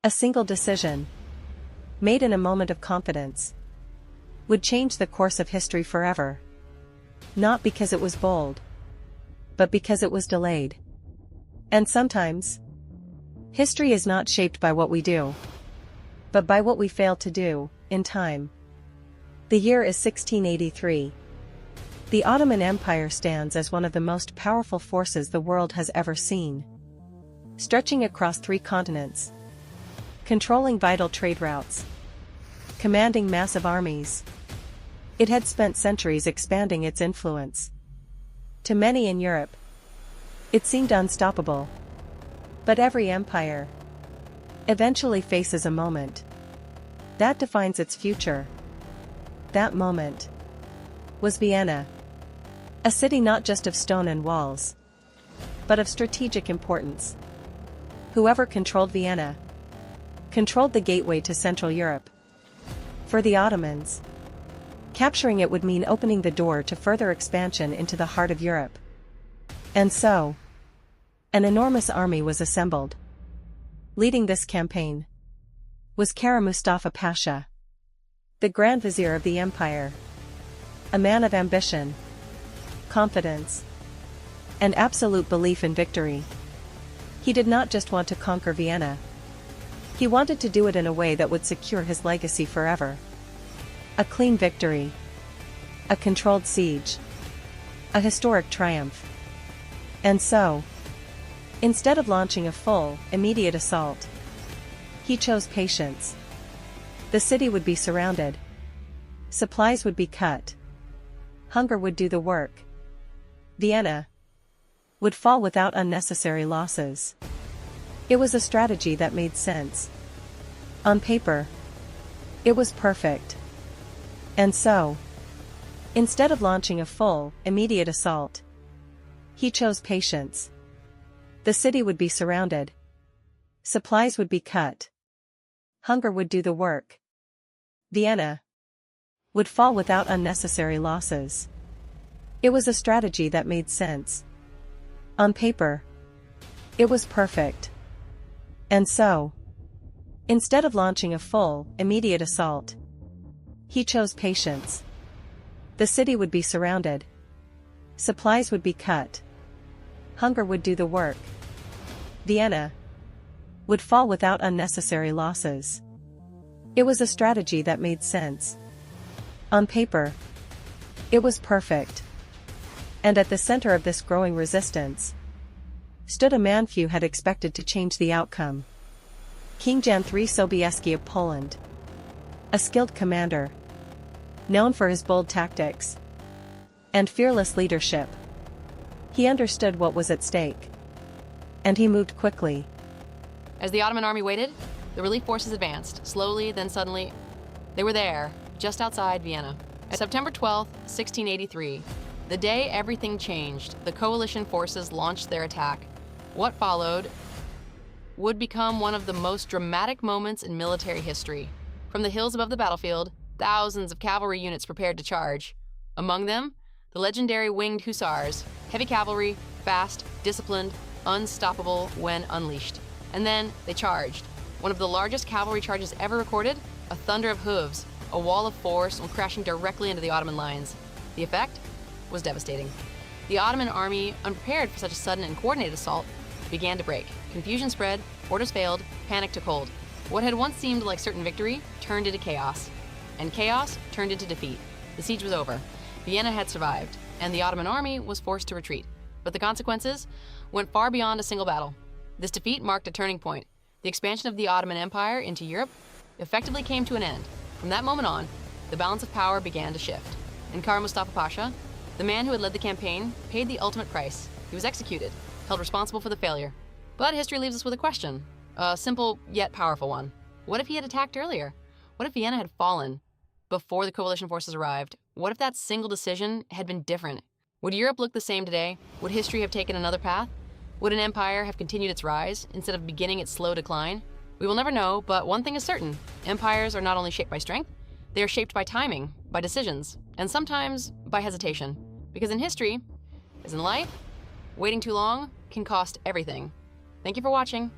A single decision, made in a moment of confidence, would change the course of history forever. Not because it was bold, but because it was delayed. And sometimes, history is not shaped by what we do, but by what we fail to do, in time. The year is 1683. The Ottoman Empire stands as one of the most powerful forces the world has ever seen. Stretching across 3 continents, controlling vital trade routes, commanding massive armies. It had spent centuries expanding its influence. To many in Europe, it seemed unstoppable. But every empire eventually faces a moment that defines its future. That moment was Vienna. A city not just of stone and walls, but of strategic importance. Whoever controlled Vienna controlled the gateway to Central Europe. For the Ottomans, capturing it would mean opening the door to further expansion into the heart of Europe. And so, an enormous army was assembled. Leading this campaign was Kara Mustafa Pasha, the Grand Vizier of the empire. A man of ambition, confidence, and absolute belief in victory. He did not just want to conquer Vienna. He wanted to do it in a way that would secure his legacy forever. A clean victory, a controlled siege, a historic triumph. And so, instead of launching a full, immediate assault, he chose patience. The city would be surrounded. Supplies would be cut. Hunger would do the work. Vienna would fall without unnecessary losses. It was a strategy that made sense. On paper, it was perfect. And so, instead of launching a full, immediate assault, he chose patience. The city would be surrounded. Supplies would be cut. Hunger would do the work. Vienna would fall without unnecessary losses. It was a strategy that made sense. On paper, it was perfect. And so, instead of launching a full, immediate assault, he chose patience. The city would be surrounded. Supplies would be cut. Hunger would do the work. Vienna would fall without unnecessary losses. It was a strategy that made sense. On paper, it was perfect. And at the center of this growing resistance stood a man few had expected to change the outcome. King Jan III Sobieski of Poland. A skilled commander, known for his bold tactics and fearless leadership. He understood what was at stake, and he moved quickly. As the Ottoman army waited, the relief forces advanced, slowly, then suddenly. They were there, just outside Vienna. September 12th, 1683, the day everything changed, the coalition forces launched their attack. What followed would become one of the most dramatic moments in military history. From the hills above the battlefield, thousands of cavalry units prepared to charge. Among them, the legendary winged hussars, heavy cavalry, fast, disciplined, unstoppable when unleashed. And then they charged. One of the largest cavalry charges ever recorded, a thunder of hooves, a wall of force went crashing directly into the Ottoman lines. The effect was devastating. The Ottoman army, unprepared for such a sudden and coordinated assault, began to break. Confusion spread, orders failed, panic took hold. What had once seemed like certain victory turned into chaos. And chaos turned into defeat. The siege was over. Vienna had survived, and the Ottoman army was forced to retreat. But the consequences went far beyond a single battle. This defeat marked a turning point. The expansion of the Ottoman Empire into Europe effectively came to an end. From that moment on, the balance of power began to shift. And Kara Mustafa Pasha, the man who had led the campaign, paid the ultimate price. He was executed, held responsible for the failure. But history leaves us with a question, a simple yet powerful one. What if he had attacked earlier? What if Vienna had fallen before the coalition forces arrived? What if that single decision had been different? Would Europe look the same today? Would history have taken another path? Would an empire have continued its rise instead of beginning its slow decline? We will never know, but one thing is certain. Empires are not only shaped by strength, they are shaped by timing, by decisions, and sometimes by hesitation. Because in history, as in life, waiting too long can cost everything. Thank you for watching.